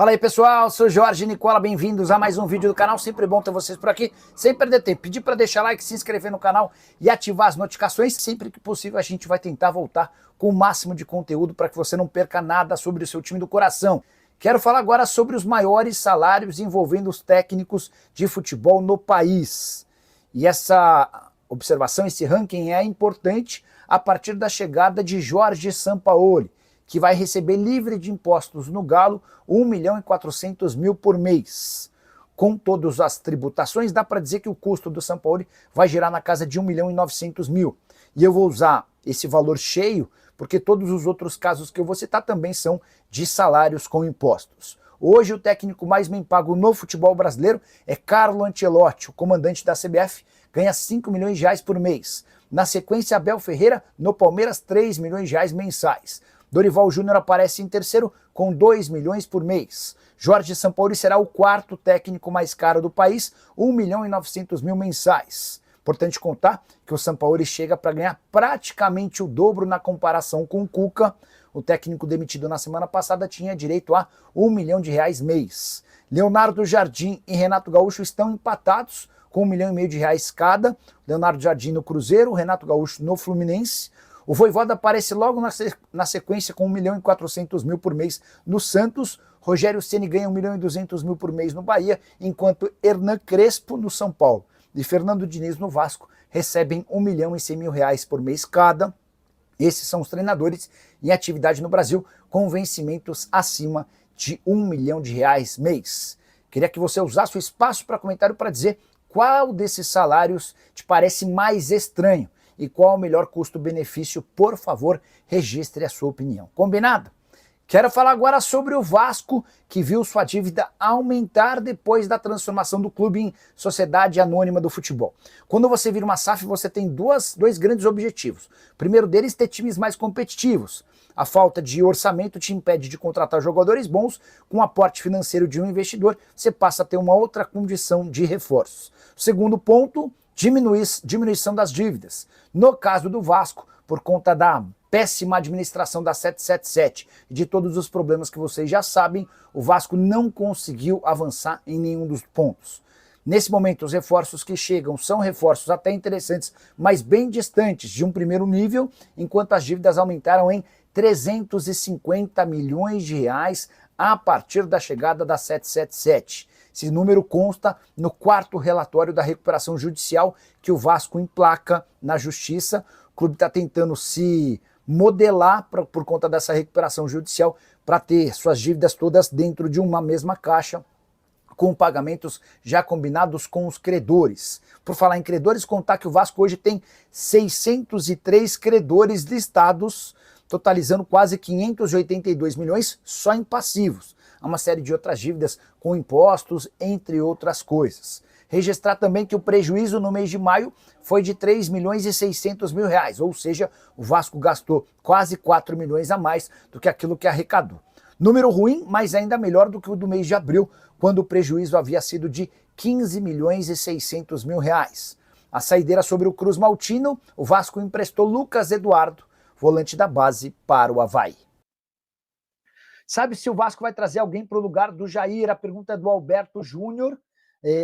Fala aí pessoal, sou Jorge Nicola, bem-vindos a mais um vídeo do canal, sempre bom ter vocês por aqui, sem perder tempo, pedir para deixar like, se inscrever no canal e ativar as notificações, sempre que possível a gente vai tentar voltar com o máximo de conteúdo para que você não perca nada sobre o seu time do coração. Quero falar agora sobre os maiores salários envolvendo os técnicos de futebol no país. E essa observação, esse ranking é importante a partir da chegada de Jorge Sampaoli, que vai receber livre de impostos no Galo 1.400.000 por mês. Com todas as tributações, dá para dizer que o custo do Sampaoli vai girar na casa de 1.900.000. E eu vou usar esse valor cheio, porque todos os outros casos que eu vou citar também são de salários com impostos. Hoje o técnico mais bem pago no futebol brasileiro é Carlo Ancelotti, o comandante da CBF, ganha 5 milhões de reais por mês. Na sequência, Abel Ferreira, no Palmeiras, 3 milhões de reais mensais. Dorival Júnior aparece em terceiro com 2 milhões por mês. Jorge Sampaoli será o quarto técnico mais caro do país, 1.900.000 mensais. Importante contar que o Sampaoli chega para ganhar praticamente o dobro na comparação com o Cuca. O técnico demitido na semana passada tinha direito a 1 milhão de reais mês. Leonardo Jardim e Renato Gaúcho estão empatados com 1,5 milhão de reais cada. Leonardo Jardim no Cruzeiro, Renato Gaúcho no Fluminense. O Vojvoda aparece logo na sequência com 1.400.000 por mês no Santos. Rogério Ceni ganha 1.200.000 por mês no Bahia, enquanto Hernan Crespo no São Paulo e Fernando Diniz no Vasco recebem 1.100.000 reais por mês cada. Esses são os treinadores em atividade no Brasil com vencimentos acima de 1 milhão de reais mês. Queria que você usasse o espaço para comentário para dizer qual desses salários te parece mais estranho e qual o melhor custo-benefício. Por favor, registre a sua opinião. Combinado? Quero falar agora sobre o Vasco, que viu sua dívida aumentar depois da transformação do clube em sociedade anônima do futebol. Quando você vira uma SAF, você tem dois grandes objetivos. O primeiro deles é ter times mais competitivos. A falta de orçamento te impede de contratar jogadores bons. Com o aporte financeiro de um investidor, você passa a ter uma outra condição de reforços. O segundo ponto, diminuição das dívidas. No caso do Vasco, por conta da péssima administração da 777 e de todos os problemas que vocês já sabem, o Vasco não conseguiu avançar em nenhum dos pontos. Nesse momento, os reforços que chegam são reforços até interessantes, mas bem distantes de um primeiro nível, enquanto as dívidas aumentaram em 350 milhões de reais a partir da chegada da 777. Esse número consta no quarto relatório da recuperação judicial que o Vasco emplaca na Justiça. O clube está tentando se modelar por conta dessa recuperação judicial para ter suas dívidas todas dentro de uma mesma caixa, com pagamentos já combinados com os credores. Por falar em credores, contar que o Vasco hoje tem 603 credores listados, totalizando quase 582 milhões só em passivos. Há uma série de outras dívidas com impostos, entre outras coisas. Registrar também que o prejuízo no mês de maio foi de 3.600.000 reais, ou seja, o Vasco gastou quase 4 milhões a mais do que aquilo que arrecadou. Número ruim, mas ainda melhor do que o do mês de abril, quando o prejuízo havia sido de 15.600.000 reais. A saideira sobre o Cruz Maltino, o Vasco emprestou Lucas Eduardo, volante da base, para o Avaí. Sabe se o Vasco vai trazer alguém para o lugar do Jair? A pergunta é do Alberto Júnior.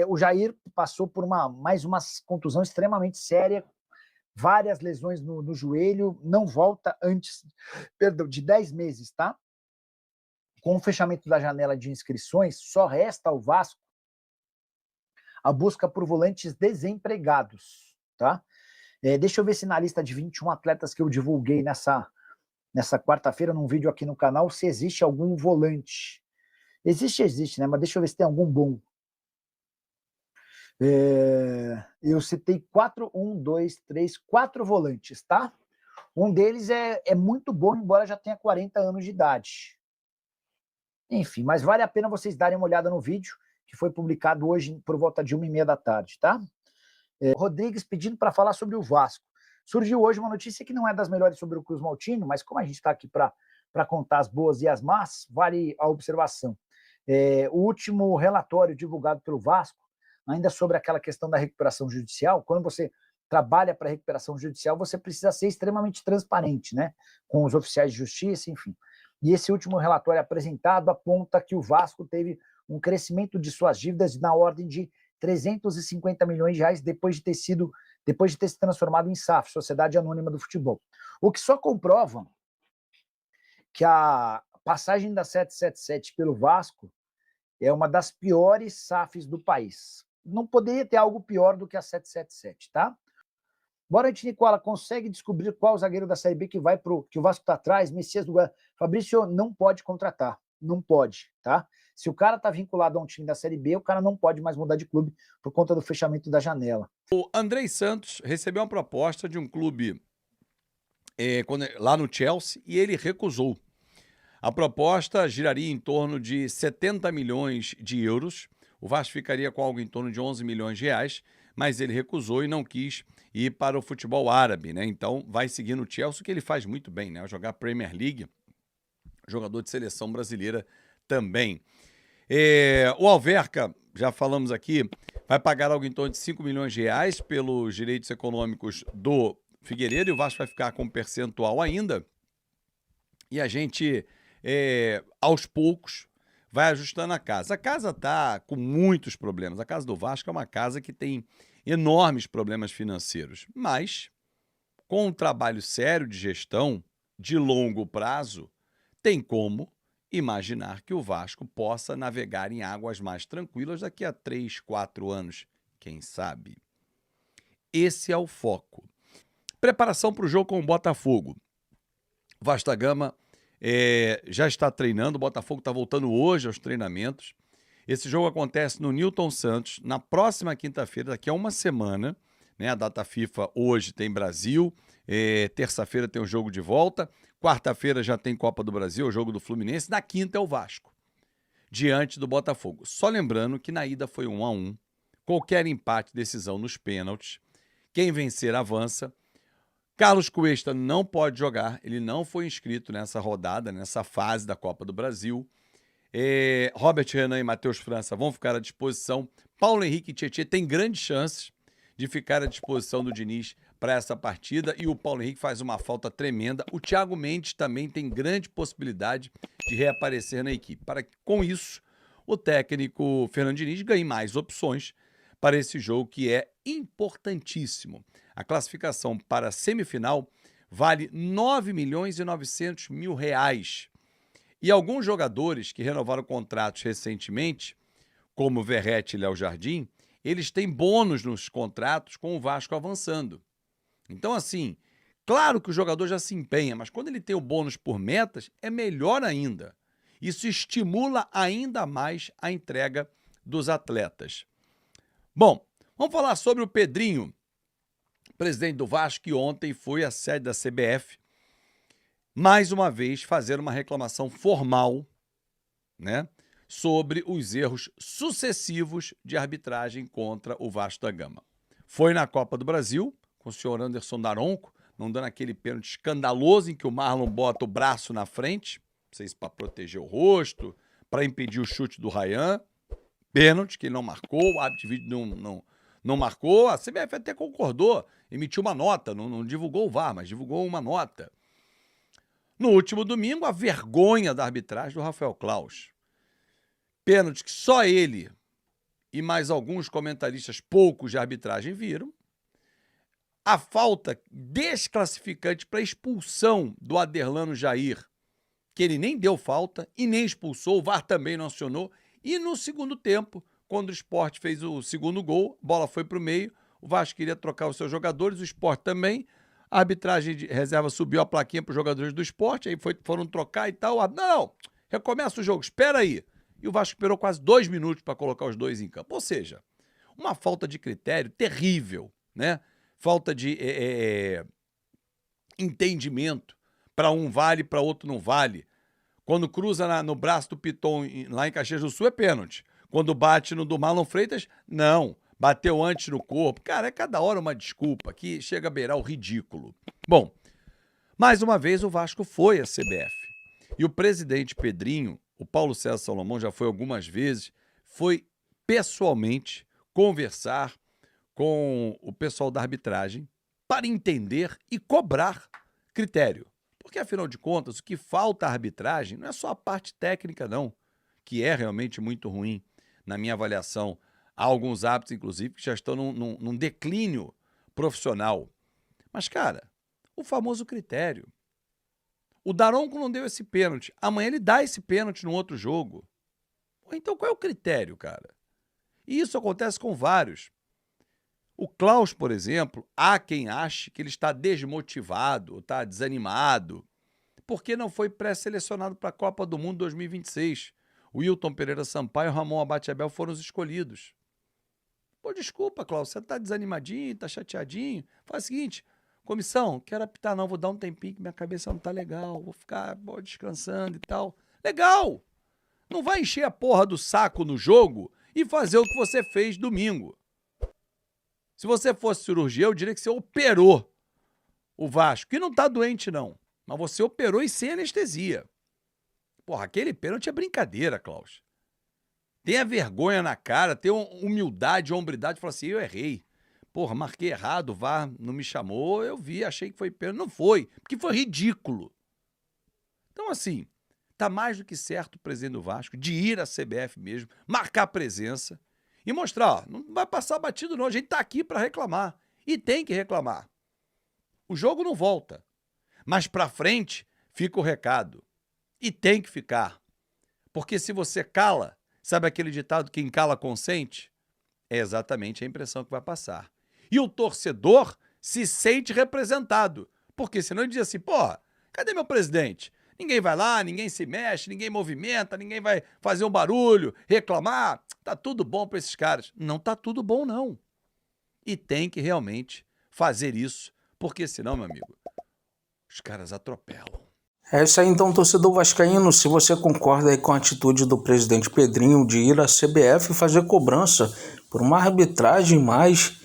O Jair passou por mais uma contusão extremamente séria, várias lesões no joelho, não volta antes, de 10 meses, tá? Com o fechamento da janela de inscrições, só resta ao Vasco a busca por volantes desempregados, tá? Deixa eu ver se na lista de 21 atletas que eu divulguei nessa quarta-feira, num vídeo aqui no canal, se existe algum volante. Existe, né? Mas deixa eu ver se tem algum bom. Eu citei 4 volantes, tá? Um deles é muito bom, embora já tenha 40 anos de idade. Enfim, mas vale a pena vocês darem uma olhada no vídeo, que foi publicado hoje por volta de 1h30 da tarde, tá? Rodrigues pedindo para falar sobre o Vasco. Surgiu hoje uma notícia que não é das melhores sobre o Cruz Maltino, mas como a gente está aqui para contar as boas e as más, vale a observação. O último relatório divulgado pelo Vasco, ainda sobre aquela questão da recuperação judicial, quando você trabalha para a recuperação judicial, você precisa ser extremamente transparente, né? Com os oficiais de justiça, enfim. E esse último relatório apresentado aponta que o Vasco teve um crescimento de suas dívidas na ordem de 350 milhões de reais depois de ter se transformado em SAF, Sociedade Anônima do Futebol. O que só comprova que a passagem da 777 pelo Vasco é uma das piores SAFs do país. Não poderia ter algo pior do que a 777, tá? Boa noite, Nicola. Consegue descobrir qual zagueiro da Série B que que o Vasco está atrás? Messias do Guarani. Fabrício, não pode contratar. Não pode, tá? Se o cara está vinculado a um time da Série B, o cara não pode mais mudar de clube por conta do fechamento da janela. O Andrei Santos recebeu uma proposta de um clube lá no Chelsea e ele recusou. A proposta giraria em torno de 70 milhões de euros. O Vasco ficaria com algo em torno de 11 milhões de reais, mas ele recusou e não quis ir para o futebol árabe, né? Então vai seguir no Chelsea, que ele faz muito bem, né? Jogar Premier League, jogador de seleção brasileira também. O Alverca, já falamos aqui, vai pagar algo em torno de 5 milhões de reais pelos direitos econômicos do Figueiredo e o Vasco vai ficar com um percentual ainda. E a gente, aos poucos, vai ajustando a casa. A casa está com muitos problemas. A casa do Vasco é uma casa que tem enormes problemas financeiros. Mas, com um trabalho sério de gestão, de longo prazo, tem como imaginar que o Vasco possa navegar em águas mais tranquilas daqui a 3, 4 anos. Quem sabe? Esse é o foco. Preparação para o jogo com o Botafogo. O Vasco da Gama já está treinando, o Botafogo está voltando hoje aos treinamentos. Esse jogo acontece no Newton Santos, na próxima quinta-feira, daqui a uma semana, né? A data FIFA hoje tem Brasil, terça-feira tem o jogo de volta, quarta-feira já tem Copa do Brasil, o jogo do Fluminense, na quinta é o Vasco, diante do Botafogo. Só lembrando que na ida foi 1-1, qualquer empate, decisão nos pênaltis, quem vencer avança. Carlos Cuesta não pode jogar, ele não foi inscrito nessa rodada, nessa fase da Copa do Brasil. Robert Renan e Matheus França vão ficar à disposição. Paulo Henrique e Tietê têm grandes chances de ficar à disposição do Diniz para essa partida e o Paulo Henrique faz uma falta tremenda. O Thiago Mendes também tem grande possibilidade de reaparecer na equipe. Para que, com isso, o técnico Fernando Diniz ganhe mais opções para esse jogo que é importantíssimo. A classificação para a semifinal vale 9 milhões e 900 mil reais. E alguns jogadores que renovaram contratos recentemente, como Verratti e Léo Jardim, eles têm bônus nos contratos com o Vasco avançando. Então, assim, claro que o jogador já se empenha, mas quando ele tem o bônus por metas, é melhor ainda. Isso estimula ainda mais a entrega dos atletas. Bom, vamos falar sobre o Pedrinho, presidente do Vasco, que ontem foi à sede da CBF, mais uma vez fazer uma reclamação formal, né, sobre os erros sucessivos de arbitragem contra o Vasco da Gama. Foi na Copa do Brasil, com o senhor Anderson Daronco, não dando aquele pênalti escandaloso em que o Marlon bota o braço na frente, não sei se para proteger o rosto, para impedir o chute do Ryan. Pênalti que ele não marcou, o árbitro de vídeo não marcou, a CBF até concordou, emitiu uma nota, não divulgou o VAR, mas divulgou uma nota. No último domingo, a vergonha da arbitragem do Rafael Claus. Pênalti que só ele e mais alguns comentaristas poucos de arbitragem viram. A falta desclassificante para expulsão do Aderlano Jair, que ele nem deu falta e nem expulsou, o VAR também não acionou. E no segundo tempo, quando o Sport fez o segundo gol, a bola foi para o meio, o Vasco queria trocar os seus jogadores, o Sport também, a arbitragem de reserva subiu a plaquinha para os jogadores do Sport, aí foram trocar e tal, não, recomeça o jogo, espera aí. E o Vasco esperou quase 2 minutos para colocar os dois em campo. Ou seja, uma falta de critério terrível, né? Falta de entendimento. Para um vale, para outro não vale. Quando cruza no braço do Piton, lá em Caxias do Sul, é pênalti. Quando bate no do Marlon Freitas, não. Bateu antes no corpo. Cara, é cada hora uma desculpa que chega a beirar o ridículo. Bom, mais uma vez o Vasco foi à CBF. E o presidente Pedrinho, o Paulo César Salomão, já foi algumas vezes, foi pessoalmente conversar com o pessoal da arbitragem para entender e cobrar critério. Porque, afinal de contas, o que falta à arbitragem não é só a parte técnica, não, que é realmente muito ruim, na minha avaliação. Há alguns árbitros, inclusive, que já estão num declínio profissional. Mas, cara, o famoso critério. O Daronco não deu esse pênalti. Amanhã ele dá esse pênalti no outro jogo. Então qual é o critério, cara? E isso acontece com vários. O Klaus, por exemplo, há quem ache que ele está desmotivado, está desanimado, porque não foi pré-selecionado para a Copa do Mundo 2026. O Wilton Pereira Sampaio e o Ramon Abate-Abel foram os escolhidos. Pô, desculpa, Klaus, você está desanimadinho, está chateadinho? Faz o seguinte, comissão, quero apitar não, vou dar um tempinho que minha cabeça não está legal, vou ficar descansando e tal. Legal! Não vai encher a porra do saco no jogo e fazer o que você fez domingo. Se você fosse cirurgião, eu diria que você operou o Vasco, que não tá doente não, mas você operou e sem anestesia. Porra, aquele pênalti é brincadeira, Klaus. Tenha vergonha na cara, tenha humildade, hombridade, falar assim, eu errei. Porra, marquei errado, o VAR não me chamou, eu vi, achei que foi pênalti. Não foi, porque foi ridículo. Então, assim, tá mais do que certo o presidente do Vasco de ir à CBF mesmo, marcar presença e mostrar, ó, não vai passar batido não, a gente tá aqui para reclamar. E tem que reclamar. O jogo não volta, mas para frente fica o recado. E tem que ficar. Porque se você cala, sabe aquele ditado, quem cala consente? É exatamente a impressão que vai passar. E o torcedor se sente representado. Porque senão ele diz assim, porra, cadê meu presidente? Ninguém vai lá, ninguém se mexe, ninguém movimenta, ninguém vai fazer um barulho, reclamar. Tá tudo bom para esses caras. Não tá tudo bom, não. E tem que realmente fazer isso, porque senão, meu amigo, os caras atropelam. É isso aí então, torcedor vascaíno, se você concorda aí com a atitude do presidente Pedrinho de ir à CBF e fazer cobrança por uma arbitragem mais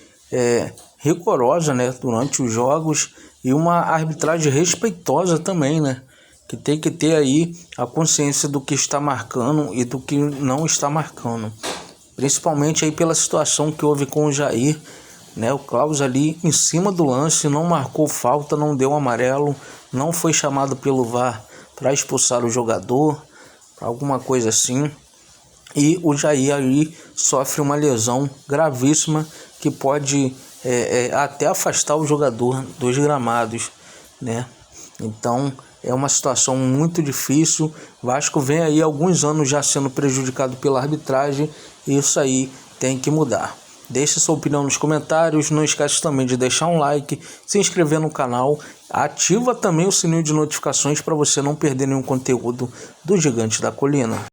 rigorosa, né, durante os jogos e uma arbitragem respeitosa também, né, que tem que ter aí a consciência do que está marcando e do que não está marcando, principalmente aí pela situação que houve com o Jair, né, o Klaus ali em cima do lance, não marcou falta, não deu amarelo, não foi chamado pelo VAR para expulsar o jogador, alguma coisa assim, e o Jair ali sofre uma lesão gravíssima que pode até afastar o jogador dos gramados, né? Então é uma situação muito difícil. Vasco vem aí há alguns anos já sendo prejudicado pela arbitragem e isso aí tem que mudar. Deixe sua opinião nos comentários, não esquece também de deixar um like, se inscrever no canal, ativa também o sininho de notificações para você não perder nenhum conteúdo do Gigante da Colina.